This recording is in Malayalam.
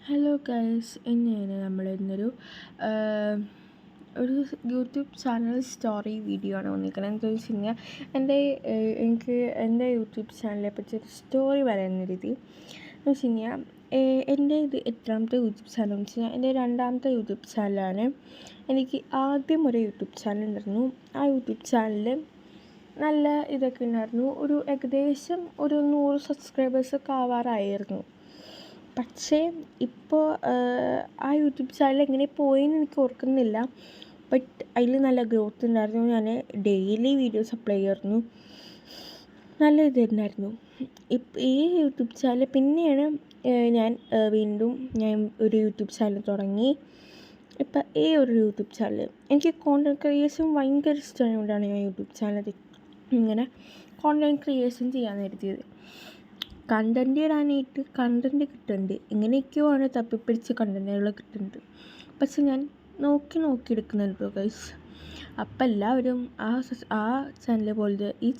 ഹലോ ഗൈസ്, ഇന്ന് നമ്മൾ ഇന്നൊരു ഒരു യൂട്യൂബ് ചാനൽ സ്റ്റോറി വീഡിയോ ആണ് വന്നിരിക്കുന്നത്. എന്താണെന്ന് വെച്ച് കഴിഞ്ഞാൽ എനിക്ക് എൻ്റെ യൂട്യൂബ് ചാനലിനെ പറ്റി ഒരു സ്റ്റോറി പറയുന്ന രീതി എന്ന് വെച്ച് കഴിഞ്ഞാൽ എൻ്റെ ഇത് എത്രാമത്തെ യൂട്യൂബ് ചാനൽ എന്ന് വെച്ച് കഴിഞ്ഞാൽ എൻ്റെ രണ്ടാമത്തെ യൂട്യൂബ് ചാനലാണ്. എനിക്ക് ആദ്യം ഒരു യൂട്യൂബ് ചാനൽ ഉണ്ടായിരുന്നു. ആ യൂട്യൂബ് ചാനലിൽ നല്ല ഇതൊക്കെ ഉണ്ടായിരുന്നു. ഒരു ഏകദേശം ഒരു 100 സബ്സ്ക്രൈബേഴ്സൊക്കെ ആവാറായിരുന്നു. പക്ഷേ ഇപ്പോൾ ആ യൂട്യൂബ് ചാനൽ എങ്ങനെ പോയെന്ന് എനിക്ക് ഓർക്കുന്നില്ല. ബട്ട് അതിൽ നല്ല ഗ്രോത്ത് ഉണ്ടായിരുന്നു. ഞാൻ ഡെയിലി വീഡിയോസ് അപ്ലോഡ് ചെയ്യുമായിരുന്നു. നല്ല ഇതുണ്ടായിരുന്നു. ഈ യൂട്യൂബ് ചാനൽ പിന്നെയാണ് ഞാൻ വീണ്ടും ഒരു യൂട്യൂബ് ചാനൽ തുടങ്ങി. ഇപ്പം ഈ ഒരു യൂട്യൂബ് ചാനൽ എനിക്ക് കോണ്ടൻറ് ക്രിയേഷൻ ഭയങ്കര ഇഷ്ടമായതുകൊണ്ടാണ് ഞാൻ യൂട്യൂബ് ചാനൽ ഇങ്ങനെ കോണ്ടൻറ് ക്രിയേഷൻ ചെയ്യാൻ കരുതിയത്. കണ്ടൻറ് ഇടാനായിട്ട് കണ്ടൻറ് കിട്ടുന്നുണ്ട്, എങ്ങനെയൊക്കെയോ ആണ് തപ്പിപ്പിടിച്ച് കണ്ടൻറ്റുകൾ കിട്ടുന്നുണ്ട്. പക്ഷെ ഞാൻ നോക്കി എടുക്കുന്നുണ്ട് ഗൈസ്. അപ്പം എല്ലാവരും ആ ചാനൽ പോലത്തെ ഈ